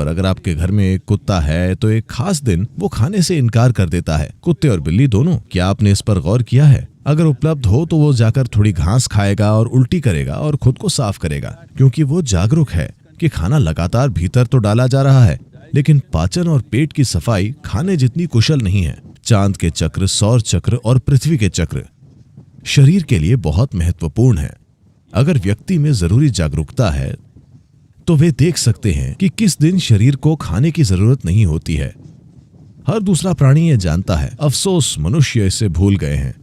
पर अगर आपके घर में एक कुत्ता है तो एक खास दिन वो खाने से इनकार कर देता है। कुत्ते और बिल्ली दोनों, क्या आपने इस पर गौर किया है? अगर उपलब्ध हो तो वो जाकर थोड़ी घास खाएगा और उल्टी करेगा और खुद को साफ करेगा, क्योंकि वो जागरूक है कि खाना लगातार भीतर तो डाला जा रहा है, लेकिन पाचन और पेट की सफाई खाने जितनी कुशल नहीं है। चांद के चक्र, सौर चक्र और पृथ्वी के चक्र शरीर के लिए बहुत महत्वपूर्ण है। अगर व्यक्ति में जरूरी जागरूकता है तो वे देख सकते हैं कि किस दिन शरीर को खाने की जरूरत नहीं होती है। हर दूसरा प्राणी ये जानता है, अफसोस मनुष्य इसे भूल गए हैं।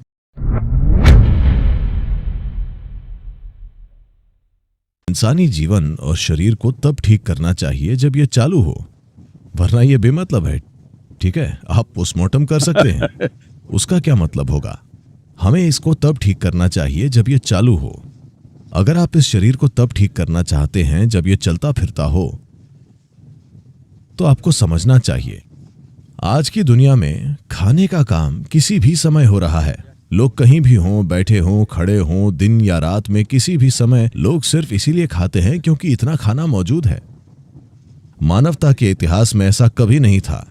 इंसानी जीवन और शरीर को तब ठीक करना चाहिए जब ये चालू हो, वरना ये बेमतलब है। ठीक है, आप पोस्टमार्टम कर सकते हैं, उसका क्या मतलब होगा? हमें इसको तब ठीक करना चाहिए जब ये चालू हो। अगर आप इस शरीर को तब ठीक करना चाहते हैं जब ये चलता फिरता हो, तो आपको समझना चाहिए आज की दुनिया में खाने का काम किसी भी समय हो रहा है। लोग कहीं भी हों, बैठे हों, खड़े हों, दिन या रात में किसी भी समय लोग सिर्फ इसीलिए खाते हैं क्योंकि इतना खाना मौजूद है। मानवता के इतिहास में ऐसा कभी नहीं था,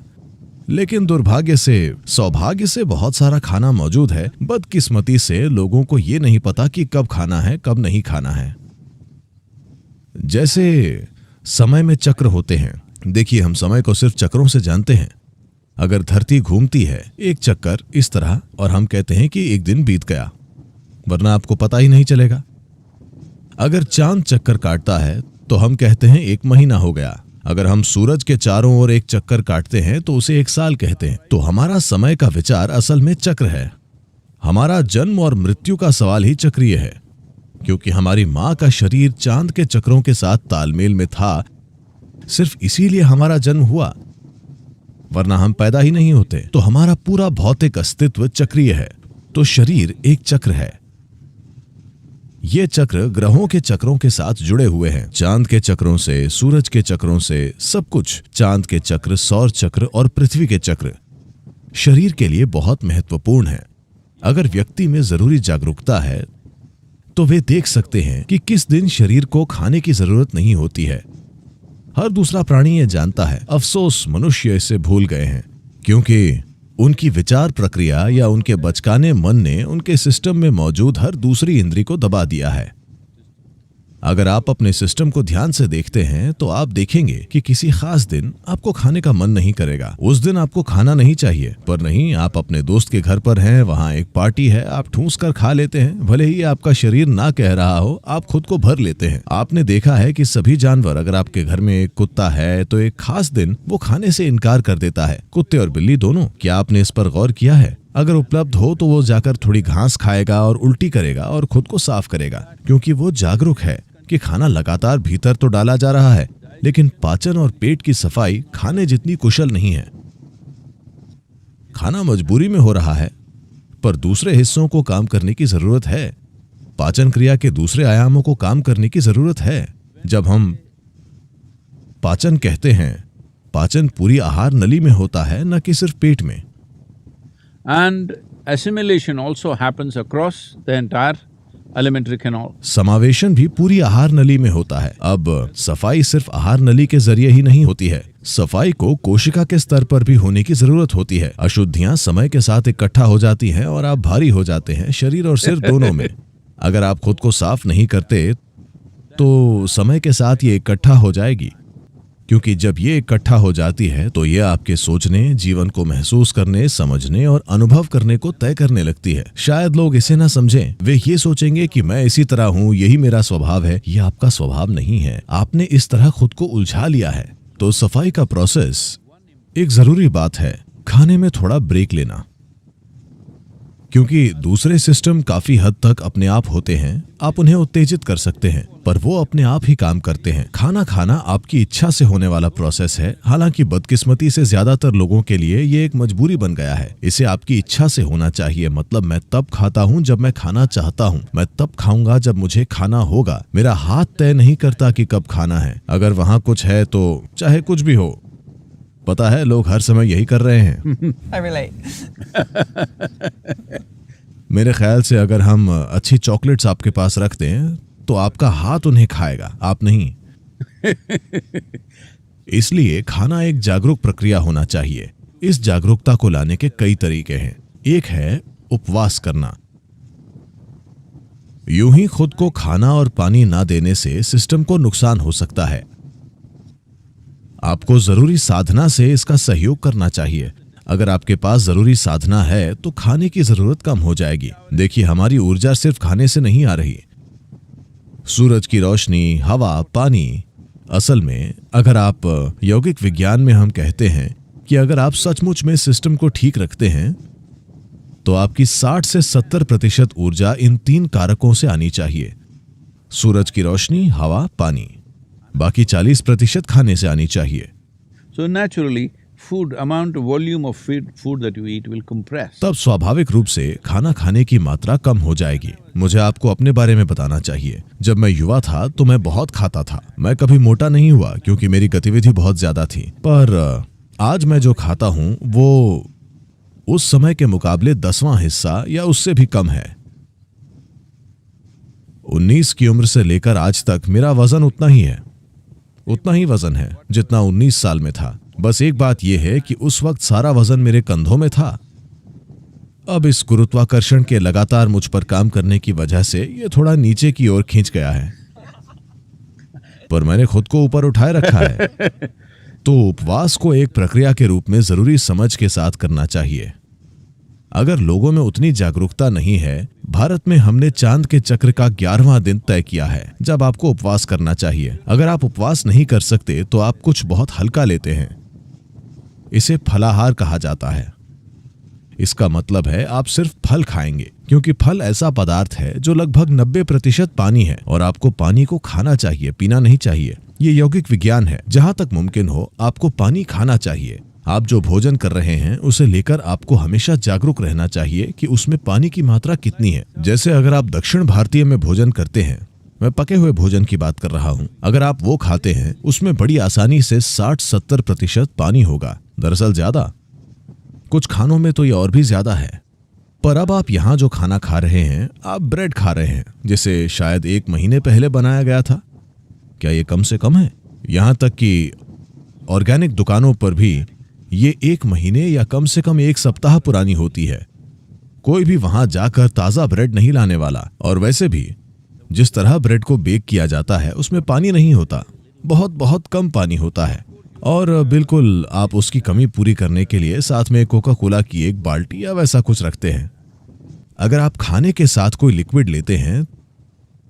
लेकिन दुर्भाग्य से, सौभाग्य से बहुत सारा खाना मौजूद है। बदकिस्मती से लोगों को ये नहीं पता कि कब खाना है, कब नहीं खाना है। जैसे समय में चक्र होते हैं। देखिए, हम समय को सिर्फ चक्रों से जानते हैं। अगर धरती घूमती है एक चक्कर इस तरह और हम कहते हैं कि एक दिन बीत गया, वरना आपको पता ही नहीं चलेगा। अगर चांद चक्कर काटता है तो हम कहते हैं एक महीना हो गया। अगर हम सूरज के चारों ओर एक चक्कर काटते हैं तो उसे एक साल कहते हैं। तो हमारा समय का विचार असल में चक्र है। हमारा जन्म और मृत्यु का सवाल ही चक्रीय है, क्योंकि हमारी मां का शरीर चांद के चक्रों के साथ तालमेल में था। सिर्फ इसीलिए हमारा जन्म हुआ, वरना हम पैदा ही नहीं होते। तो हमारा पूरा भौतिक अस्तित्व चक्रीय है। तो शरीर एक चक्र है। ये चक्र ग्रहों के चक्रों के साथ जुड़े हुए हैं। चांद के चक्रों से, सूरज के चक्रों से, सब कुछ। चांद के चक्र, सौर चक्र और पृथ्वी के चक्र शरीर के लिए बहुत महत्वपूर्ण है। अगर व्यक्ति में जरूरी जागरूकता है तो वे देख सकते हैं कि किस दिन शरीर को खाने की जरूरत नहीं होती है। हर दूसरा प्राणी ये जानता है, अफसोस मनुष्य इसे भूल गए हैं, क्योंकि उनकी विचार प्रक्रिया या उनके बचकाने मन ने उनके सिस्टम में मौजूद हर दूसरी इंद्री को दबा दिया है। अगर आप अपने सिस्टम को ध्यान से देखते हैं तो आप देखेंगे कि किसी खास दिन आपको खाने का मन नहीं करेगा। उस दिन आपको खाना नहीं चाहिए, पर नहीं, आप अपने दोस्त के घर पर हैं, वहां एक पार्टी है, आप ठूंस कर खा लेते हैं। भले ही आपका शरीर ना कह रहा हो, आप खुद को भर लेते हैं। आपने देखा है कि सभी जानवर, अगर आपके घर में एक कुत्ता है तो एक खास दिन वो खाने से इनकार कर देता है। कुत्ते और बिल्ली दोनों, क्या आपने इस पर गौर किया है? अगर उपलब्ध हो तो वो जाकर थोड़ी घास खाएगा और उल्टी करेगा और खुद को साफ करेगा, क्योंकि वो जागरूक है कि खाना लगातार भीतर तो डाला जा रहा है, लेकिन पाचन और पेट की सफाई खाने जितनी कुशल नहीं है। खाना मजबूरी में हो रहा है, पर दूसरे हिस्सों को काम करने की जरूरत है। पाचन क्रिया के दूसरे आयामों को काम करने की जरूरत है। जब हम पाचन कहते हैं, पाचन पूरी आहार नली में होता है, न कि सिर्फ पेट में। And assimilation also happens across the entire alimentary canal. समावेशन भी पूरी आहार नली में होता है। अब सफाई सिर्फ आहार नली के जरिए ही नहीं होती है, सफाई को कोशिका के स्तर पर भी होने की जरूरत होती है। अशुद्धियां समय के साथ इकट्ठा हो जाती हैं और आप भारी हो जाते हैं, शरीर और सिर दोनों में। अगर आप खुद को साफ नहीं करते तो समय के साथ ये इकट्ठा हो जाएगी, क्योंकि जब ये इकट्ठा हो जाती है तो ये आपके सोचने, जीवन को महसूस करने, समझने और अनुभव करने को तय करने लगती है। शायद लोग इसे ना समझें, वे ये सोचेंगे कि मैं इसी तरह हूँ, यही मेरा स्वभाव है। ये आपका स्वभाव नहीं है, आपने इस तरह खुद को उलझा लिया है। तो सफाई का प्रोसेस, एक जरूरी बात है खाने में थोड़ा ब्रेक लेना, क्योंकि दूसरे सिस्टम काफी हद तक अपने आप होते हैं। आप उन्हें उत्तेजित कर सकते हैं, पर वो अपने आप ही काम करते हैं। खाना खाना आपकी इच्छा से होने वाला प्रोसेस है, हालांकि बदकिस्मती से ज्यादातर लोगों के लिए ये एक मजबूरी बन गया है। इसे आपकी इच्छा से होना चाहिए। मतलब, मैं तब खाता हूँ जब मैं खाना चाहता हूँ, मैं तब खाऊंगा जब मुझे खाना होगा। मेरा हाथ तय नहीं करता कि कब खाना है। अगर वहां कुछ है तो चाहे कुछ भी हो। पता है, लोग हर समय यही कर रहे हैं। मेरे ख्याल से अगर हम अच्छी चॉकलेट्स आपके पास रखते हैं तो आपका हाथ उन्हें खाएगा, आप नहीं। इसलिए खाना एक जागरूक प्रक्रिया होना चाहिए। इस जागरूकता को लाने के कई तरीके हैं। एक है उपवास करना। यूं ही खुद को खाना और पानी ना देने से सिस्टम को नुकसान हो सकता है। आपको जरूरी साधना से इसका सहयोग करना चाहिए। अगर आपके पास जरूरी साधना है तो खाने की जरूरत कम हो जाएगी। देखिए, हमारी ऊर्जा सिर्फ खाने से नहीं आ रही। सूरज की रोशनी, हवा, पानी। असल में अगर आप यौगिक विज्ञान में हम कहते हैं कि अगर आप सचमुच में सिस्टम को ठीक रखते हैं तो आपकी 60 से 70% ऊर्जा इन 3 कारकों से आनी चाहिए। सूरज की रोशनी, हवा, पानी। बाकी 40% खाने से आनी चाहिए। So naturally, amount volume of food that you eat will compress. तब स्वाभाविक रूप से खाना खाने की मात्रा कम हो जाएगी। मुझे आपको अपने बारे में बताना चाहिए। जब मैं युवा था तो मैं बहुत खाता था। मैं कभी मोटा नहीं हुआ क्योंकि मेरी गतिविधि बहुत ज्यादा थी। पर आज मैं जो खाता हूं वो उस समय के मुकाबले 10वां हिस्सा या उससे भी कम है। 19 की उम्र से लेकर आज तक मेरा वजन उतना ही वजन है जितना 19 साल में था। बस एक बात यह है कि उस वक्त सारा वजन मेरे कंधों में था। अब इस गुरुत्वाकर्षण के लगातार मुझ पर काम करने की वजह से ये थोड़ा नीचे की ओर खींच गया है, पर मैंने खुद को ऊपर उठाए रखा है। तो उपवास को एक प्रक्रिया के रूप में जरूरी समझ के साथ करना चाहिए। अगर लोगों में उतनी जागरूकता नहीं है, भारत में हमने चांद के चक्र का 11वां दिन तय किया है जब आपको उपवास करना चाहिए। अगर आप उपवास नहीं कर सकते तो आप कुछ बहुत हल्का लेते हैं। इसे फलाहार कहा जाता है। इसका मतलब है आप सिर्फ फल खाएंगे, क्योंकि फल ऐसा पदार्थ है जो लगभग 90% पानी है और आपको पानी को खाना चाहिए, पीना नहीं चाहिए। ये यौगिक विज्ञान है। जहां तक मुमकिन हो आपको पानी खाना चाहिए। आप जो भोजन कर रहे हैं उसे लेकर आपको हमेशा जागरूक रहना चाहिए कि उसमें पानी की मात्रा कितनी है। जैसे अगर आप दक्षिण भारतीय में भोजन करते हैं, मैं पके हुए भोजन की बात कर रहा हूं, अगर आप वो खाते हैं उसमें बड़ी आसानी से 60-70% पानी होगा। दरअसल ज्यादा, कुछ खानों में तो ये और भी ज्यादा है। पर अब आप यहाँ जो खाना खा रहे हैं, आप ब्रेड खा रहे हैं जिसे शायद 1 महीने पहले बनाया गया था। क्या ये कम से कम है? यहाँ तक कि ऑर्गेनिक दुकानों पर भी ये 1 महीने या कम से कम 1 सप्ताह पुरानी होती है। कोई भी वहां जाकर ताजा ब्रेड नहीं लाने वाला। और वैसे भी जिस तरह ब्रेड को बेक किया जाता है उसमें पानी नहीं होता, बहुत बहुत कम पानी होता है। और बिल्कुल आप उसकी कमी पूरी करने के लिए साथ में कोका कोला की 1 बाल्टी या वैसा कुछ रखते हैं। अगर आप खाने के साथ कोई लिक्विड लेते हैं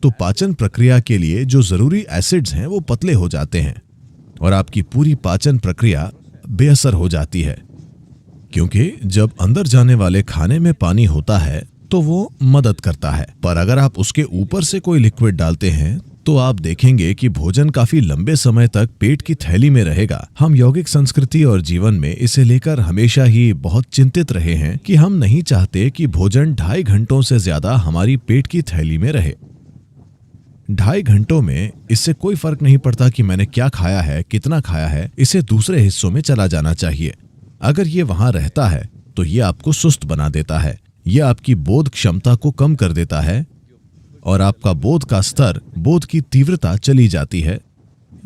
तो पाचन प्रक्रिया के लिए जो जरूरी एसिड्स हैं वो पतले हो जाते हैं और आपकी पूरी पाचन प्रक्रिया बेअसर हो जाती है। क्योंकि जब अंदर जाने वाले खाने में पानी होता है तो वो मदद करता है। पर अगर आप उसके ऊपर से कोई लिक्विड डालते हैं तो आप देखेंगे कि भोजन काफी लंबे समय तक पेट की थैली में रहेगा। हम यौगिक संस्कृति और जीवन में इसे लेकर हमेशा ही बहुत चिंतित रहे हैं कि हम नहीं चाहते कि भोजन 2.5 घंटों से ज्यादा हमारी पेट की थैली में रहे। 2.5 घंटों में इससे कोई फर्क नहीं पड़ता कि मैंने क्या खाया है, कितना खाया है, इसे दूसरे हिस्सों में चला जाना चाहिए। अगर ये वहां रहता है तो ये आपको सुस्त बना देता है, ये आपकी बोध क्षमता को कम कर देता है और आपका बोध का स्तर, बोध की तीव्रता चली जाती है,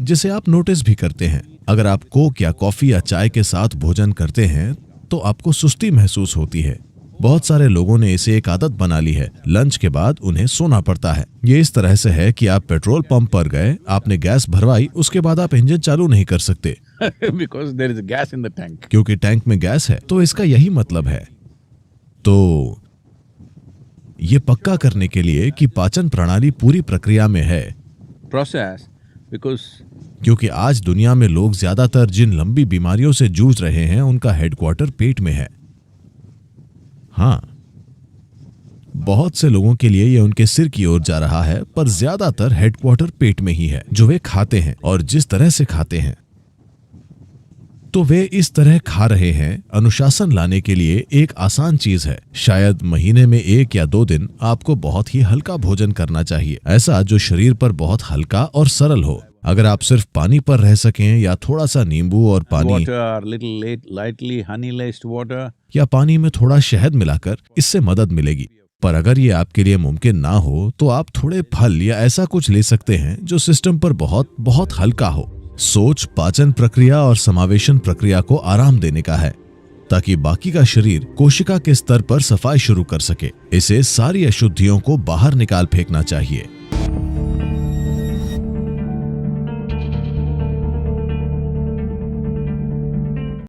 जिसे आप नोटिस भी करते हैं। अगर आप कोक या कॉफी या चाय के साथ भोजन करते हैं तो आपको सुस्ती महसूस होती है। बहुत सारे लोगों ने इसे एक आदत बना ली है। लंच के बाद उन्हें सोना पड़ता है। ये इस तरह से है कि आप पेट्रोल पंप पर गए, आपने गैस भरवाई, उसके बाद आप इंजन चालू नहीं कर सकते Because there is gas in the tank. क्योंकि टैंक में गैस है। तो इसका यही मतलब है। तो ये पक्का करने के लिए कि पाचन प्रणाली पूरी प्रक्रिया में है, Process, because क्योंकि आज दुनिया में लोग ज्यादातर जिन लंबी बीमारियों से जूझ रहे हैं उनका हेडक्वार्टर पेट में है। हाँ, बहुत से लोगों के लिए ये उनके सिर की ओर जा रहा है, पर ज्यादातर हेडक्वार्टर पेट में ही है, जो वे खाते हैं और जिस तरह से खाते हैं। तो वे इस तरह खा रहे हैं। अनुशासन लाने के लिए एक आसान चीज है। शायद महीने में 1 या 2 दिन आपको बहुत ही हल्का भोजन करना चाहिए, ऐसा जो शरीर पर बहुत हल्का और सरल हो। अगर आप सिर्फ पानी पर रह सकें या थोड़ा सा नींबू और पानी water, lightly honey-laced water. या पानी में थोड़ा शहद मिलाकर, इससे मदद मिलेगी। पर अगर ये आपके लिए मुमकिन ना हो तो आप थोड़े फल या ऐसा कुछ ले सकते हैं जो सिस्टम पर बहुत बहुत हल्का हो। सोच पाचन प्रक्रिया और समावेशन प्रक्रिया को आराम देने का है, ताकि बाकी का शरीर कोशिका के स्तर पर सफाई शुरू कर सके। इसे सारी अशुद्धियों को बाहर निकाल फेंकना चाहिए।